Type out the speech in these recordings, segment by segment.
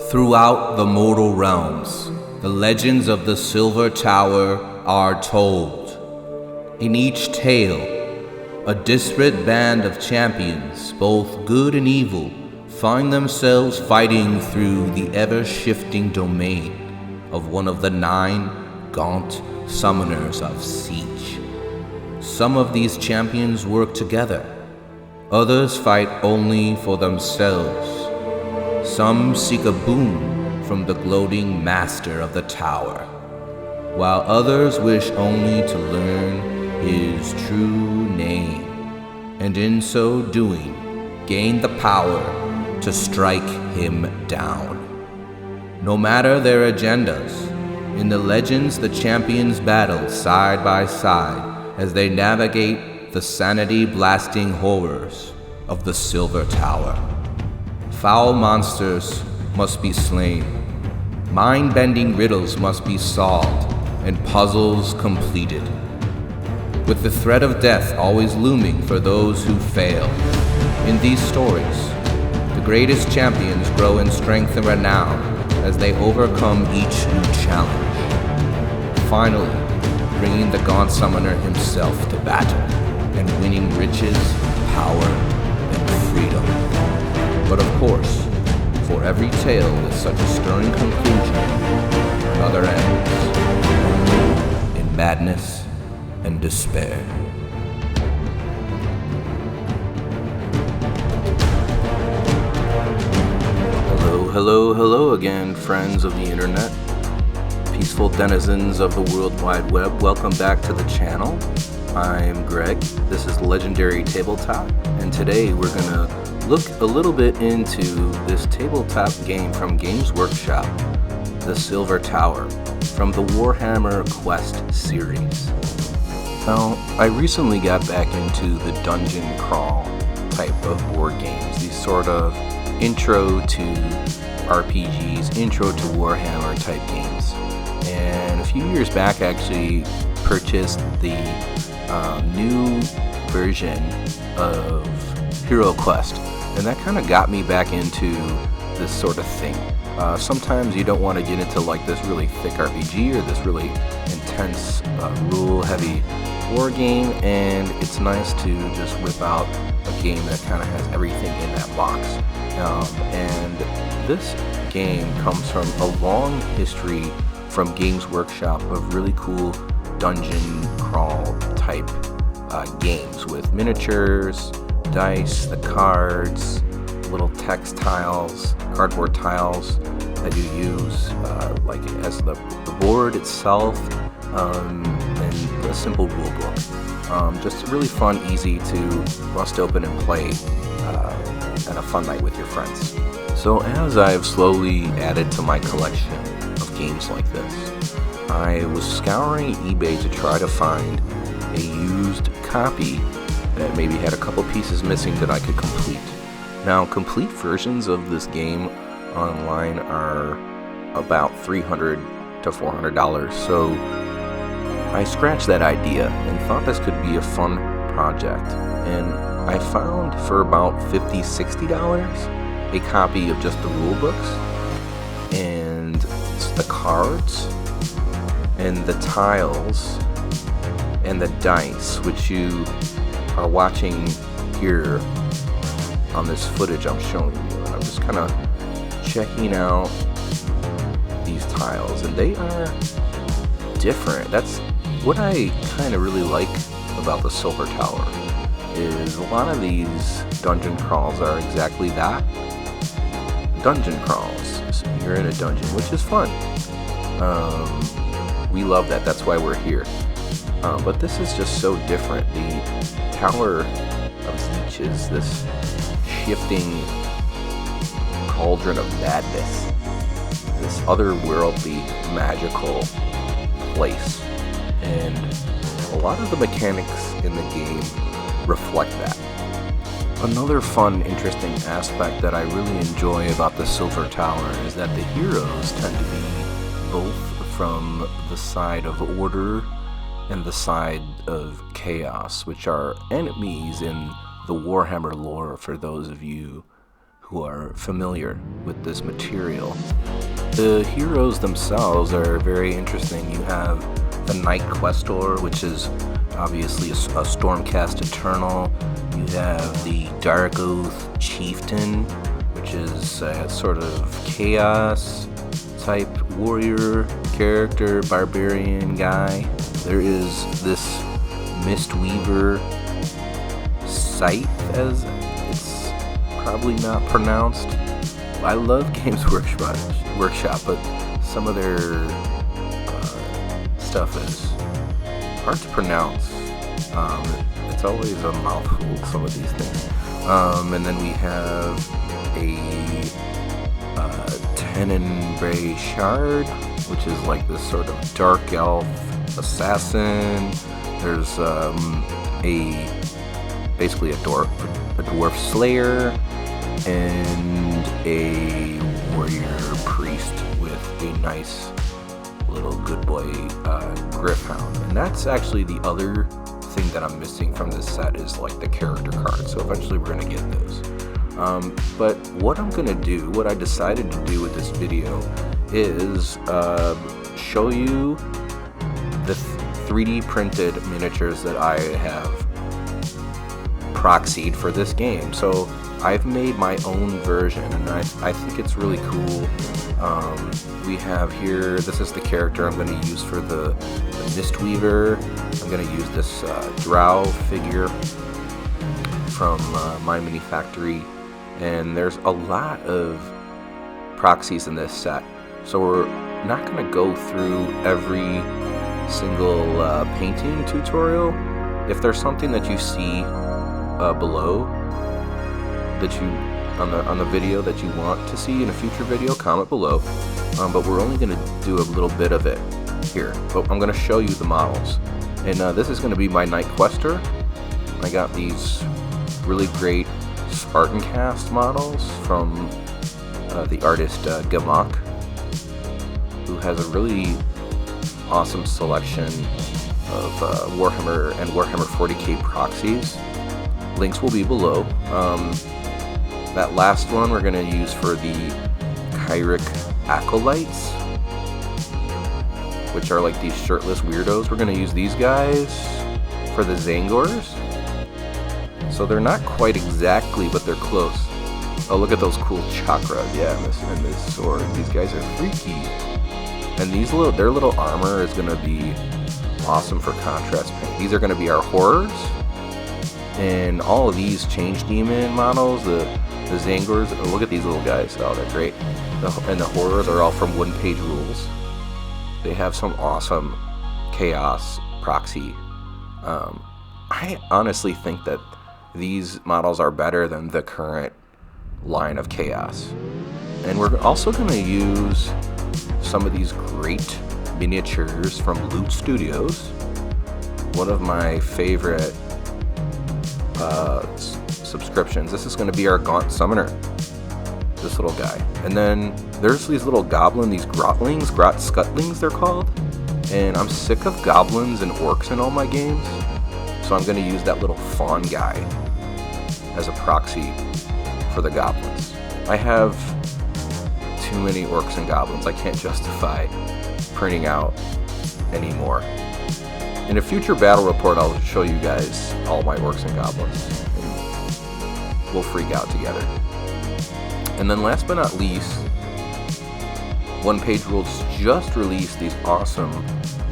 Throughout the mortal realms, the legends of the Silver Tower are told. In each tale, a disparate band of champions, both good and evil, find themselves fighting through the ever-shifting domain of one of the 9 Gaunt summoners of Siege. Some of these champions work together, others fight only for themselves. Some seek a boon from the gloating master of the tower, while others wish only to learn his true name, and in so doing, gain the power to strike him down. No matter their agendas, in the legends the champions battle side by side as they navigate the sanity-blasting horrors of the Silver Tower. Foul monsters must be slain, mind-bending riddles must be solved, and puzzles completed, with the threat of death always looming for those who fail. In these stories, the greatest champions grow in strength and renown as they overcome each new challenge, finally bringing the Gaunt Summoner himself to battle and winning riches, power, and freedom. But of course, for every tale with such a stirring conclusion, another ends in madness and despair. Hello again, friends of the internet, peaceful denizens of the World Wide Web. Welcome back to the channel. I'm Greg. This is Legendary Tabletop, and today we're gonna look a little bit into this tabletop game from Games Workshop, The Silver Tower, from the Warhammer Quest series. Now, I recently got back into the dungeon crawl type of board games, these sort of intro to RPGs, intro to Warhammer type games. And a few years back, I actually purchased the new version of Hero Quest, and that kind of got me back into this sort of thing. Sometimes you don't want to get into like this really thick RPG or this really intense rule-heavy war game, and it's nice to just whip out a game that kind of has everything in that box. And this game comes from a long history from Games Workshop of really cool dungeon crawl type games with miniatures, dice, the cards, little text tiles, cardboard tiles that you use like as the board itself, and a simple rule book. Just really fun, easy to bust open and play and a fun night with your friends. So as I've slowly added to my collection of games like this, I was scouring eBay to try to find a used copy that maybe had a couple pieces missing that I could complete. Now, complete versions of this game online are about $300 to $400, so I scratched that idea and thought this could be a fun project. And I found for about $50, $60 a copy of just the rule books and the cards and the tiles and the dice, which you are watching here on this footage I'm showing you. And I'm just kind of checking out these tiles, and they are different. That's what I kind of really like about the Silver Tower, is a lot of these dungeon crawls are exactly that. Dungeon crawls. So you're in a dungeon, which is fun. We love that. That's why we're here. But this is just so different. The Tower of Siege is this shifting cauldron of madness, this otherworldly, magical place, and a lot of the mechanics in the game reflect that. Another fun, interesting aspect that I really enjoy about the Silver Tower is that the heroes tend to be both from the side of order and the side of chaos, which are enemies in the Warhammer lore for those of you who are familiar with this material. The heroes themselves are very interesting. You have the Knight Questor, which is obviously a Stormcast Eternal. You have the Dark Oath Chieftain, which is a sort of chaos type warrior character, barbarian guy. There is this Mistweaver Scythe, as it's probably not pronounced. I love Games Workshop, but some of their stuff is hard to pronounce. It's always a mouthful, some of these things. And then we have a Tenenbray Shard, which is like this sort of dark elf assassin. There's basically a dwarf slayer and a warrior priest with a nice little good boy Griffhound. And that's actually the other thing that I'm missing from this set, is like the character cards. So eventually we're going to get those. But what I decided to do with this video is show you the 3D printed miniatures that I have proxied for this game. So I've made my own version, and I think it's really cool. We have here, this is the character I'm going to use for the Mistweaver. I'm going to use this Drow figure from My Mini Factory, and there's a lot of proxies in this set. So we're not going to go through every single painting tutorial. If there's something that you see below that you on the video that you want to see in a future video, comment below. But we're only going to do a little bit of it here. But I'm going to show you the models, and this is going to be my Knight Questor. I got these really great Spartan cast models from the artist Gaunt, who has a really awesome selection of Warhammer and Warhammer 40k proxies. Links will be below. That last one we're going to use for the Kyric Acolytes, which are like these shirtless weirdos. We're going to use these guys for the Tzangors. So they're not quite exactly, but they're close. Oh, look at those cool chakras. Yeah, and this sword. These guys are freaky. And their little armor is going to be awesome for contrast paint. These are going to be our horrors. And all of these Change Demon models, the Tzangors, oh, look at these little guys. Oh, they're great. And the horrors are all from One Page Rules. They have some awesome chaos proxy. I honestly think that these models are better than the current line of chaos. And we're also going to use some of these great miniatures from Loot Studios. One of my favorite subscriptions. This is going to be our Gaunt Summoner, this little guy. And then there's these little goblin, these grotlings, scutlings they're called. And I'm sick of goblins and orcs in all my games, so I'm going to use that little fawn guy as a proxy for the goblins. I have too many orcs and goblins. I can't justify printing out anymore. In a future battle report, I'll show you guys all my orcs and goblins, and we'll freak out together. And then last but not least, One Page Rules just released these awesome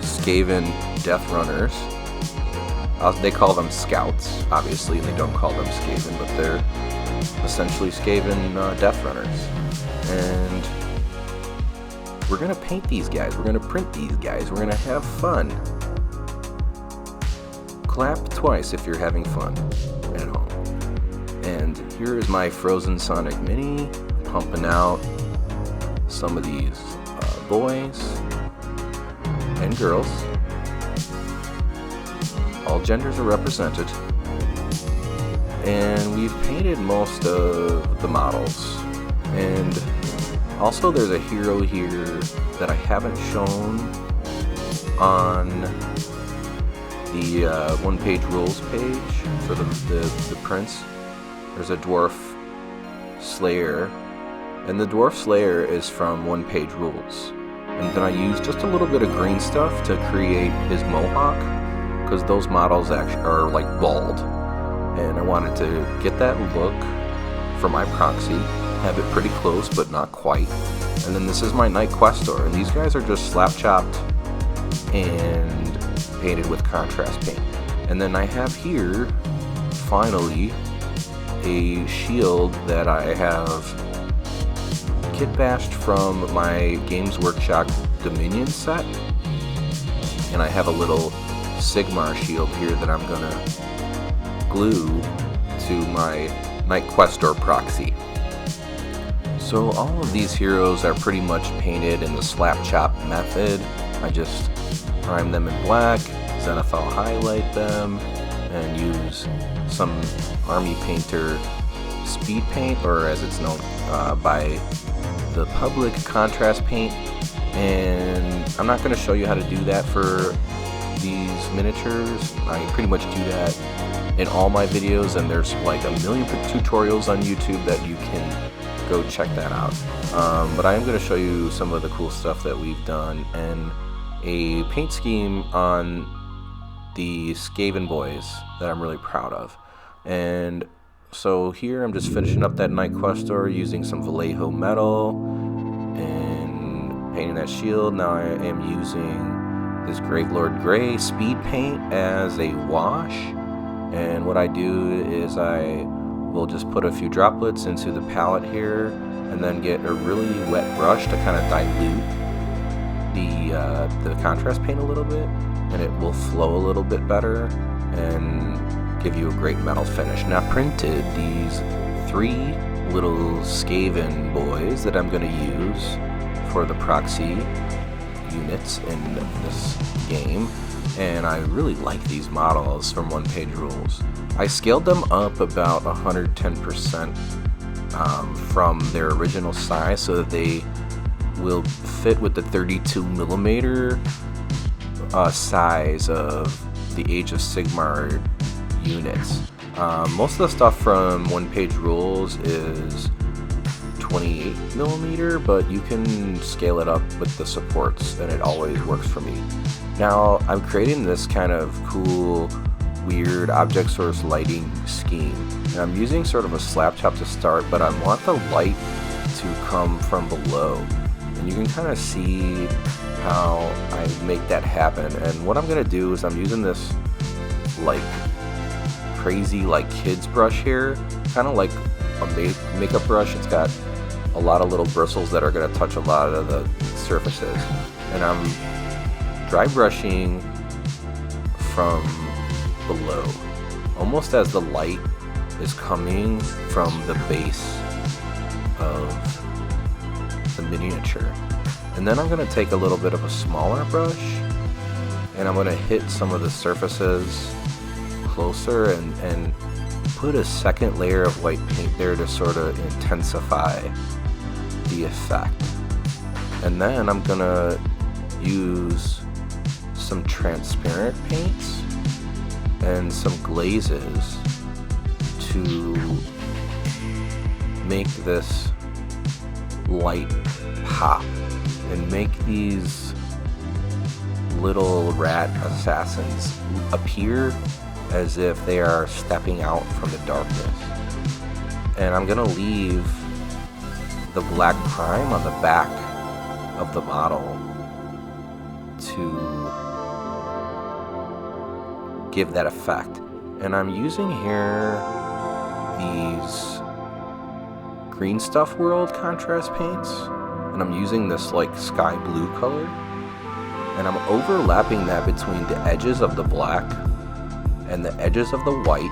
Skaven Death Runners. They call them Scouts, obviously, and they don't call them Skaven, but they're essentially Skaven Death Runners. And we're going to paint these guys, we're going to print these guys, we're going to have fun. Clap twice if you're having fun at home. And here is my Frozen Sonic Mini, pumping out some of these boys and girls. All genders are represented. And we've painted most of the models. And also there's a hero here that I haven't shown on the One Page Rules page for the prints. There's a dwarf Slayer, and the Dwarf Slayer is from One Page Rules. And then I used just a little bit of green stuff to create his mohawk, because those models actually are like bald. And I wanted to get that look for my proxy, have it pretty close but not quite. And then this is my Knight Questor, and these guys are just slap chopped and painted with contrast paint. And then I have here, finally, a shield that I have kit bashed from my Games Workshop Dominion set. And I have a little Sigmar shield here that I'm gonna glue to my Knight Questor proxy. So all of these heroes are pretty much painted in the slap chop method. I just prime them in black, Zenithal highlight them, and use some Army Painter speed paint, or as it's known by the public, contrast paint. And I'm not going to show you how to do that for these miniatures. I pretty much do that in all my videos, and there's like a million tutorials on YouTube that you can go check that out. But I am going to show you some of the cool stuff that we've done, and a paint scheme on the Skaven boys that I'm really proud of. And so here I'm just finishing up that Knight Questor using some Vallejo metal and painting that shield. Now I am using this Gravelord Grey speed paint as a wash, and what I do is I will just put a few droplets into the palette here and then get a really wet brush to kind of dilute the contrast paint a little bit, and it will flow a little bit better and give you a great metal finish. Now I printed these 3 little Skaven boys that I'm going to use for the proxy units in this game, and I really like these models from One Page Rules. I scaled them up about 110% from their original size so that they will fit with the 32mm size of the Age of Sigmar units. Most of the stuff from One Page Rules is 28mm, but you can scale it up with the supports, and it always works for me. Now I'm creating this kind of cool, weird object source lighting scheme, and I'm using sort of a slap chop to start, but I want the light to come from below, and you can kind of see how I make that happen. And what I'm gonna do is I'm using this like crazy like kids brush here, kind of like a makeup brush. It's got a lot of little bristles that are going to touch a lot of the surfaces, and I'm dry brushing from below, almost as the light is coming from the base of the miniature. And then I'm going to take a little bit of a smaller brush, and I'm going to hit some of the surfaces closer and put a second layer of white paint there to sort of intensify the effect. And then I'm gonna use some transparent paints and some glazes to make this light pop and make these little rat assassins appear as if they are stepping out from the darkness. And I'm gonna leave the black prime on the back of the model to give that effect. And I'm using here these Green Stuff World contrast paints, and I'm using this like sky blue color, and I'm overlapping that between the edges of the black and the edges of the white,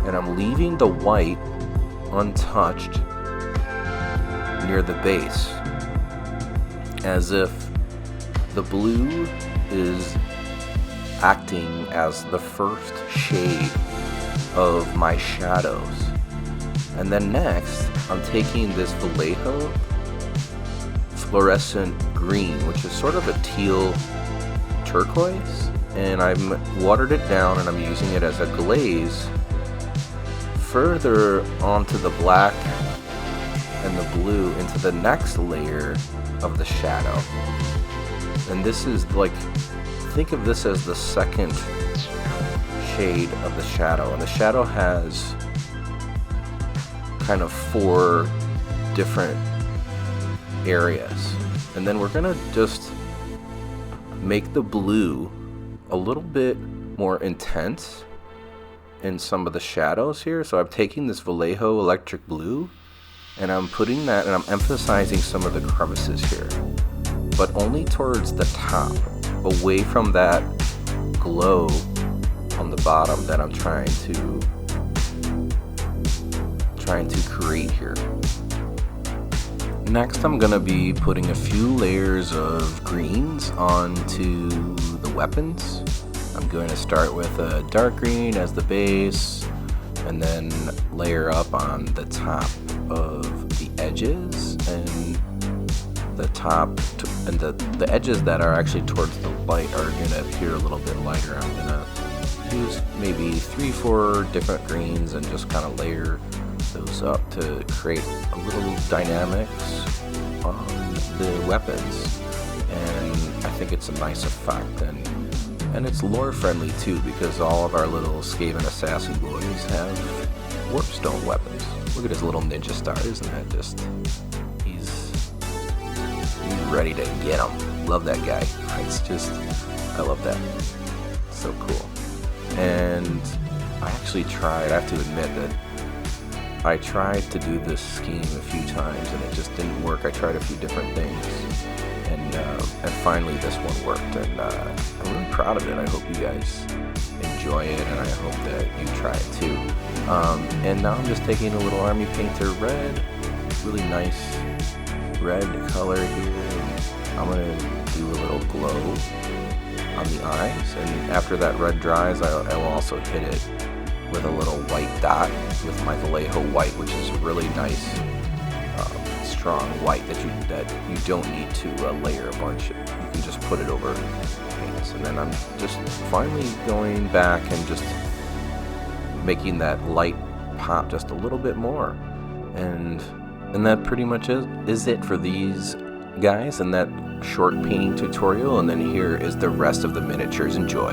and I'm leaving the white untouched near the base, as if the blue is acting as the first shade of my shadows. And then next, I'm taking this Vallejo fluorescent green, which is sort of a teal turquoise, and I've watered it down and I'm using it as a glaze further onto the black and the blue into the next layer of the shadow. And this is like, think of this as the second shade of the shadow. And the shadow has kind of 4 different areas. And then we're gonna just make the blue a little bit more intense in some of the shadows here. So I'm taking this Vallejo electric blue and I'm putting that, and I'm emphasizing some of the crevices here, but only towards the top, away from that glow on the bottom that I'm trying to create here. Next, I'm gonna be putting a few layers of greens onto the weapons. I'm going to start with a dark green as the base, and then layer up on the top of the edges, and the top and the edges that are actually towards the light are gonna appear a little bit lighter. I'm gonna use maybe 3-4 different greens and just kind of layer those up to create a little dynamics on the weapons, and I think it's a nice effect, and it's lore friendly too, because all of our little Skaven assassin boys have warpstone weapons. Look at his little ninja star, isn't that just, he's ready to get him. Love that guy. It's just, I love that. So cool. And I actually tried, I have to admit that I tried to do this scheme a few times and it just didn't work. I tried a few different things, and finally this one worked, and I'm really proud of it. I hope you guys enjoy it, and I hope that you try it too. And now I'm just taking a little Army Painter red, really nice red color here, and I'm going to do a little glow on the eyes, and after that red dries, I will also hit it with a little white dot with my Vallejo white, which is really nice, strong white that you don't need to layer a bunch. You can just put it over paints, and then I'm just finally going back and just making that light pop just a little bit more, and that pretty much is it for these guys in that short painting tutorial. And then here is the rest of the miniatures. Enjoy.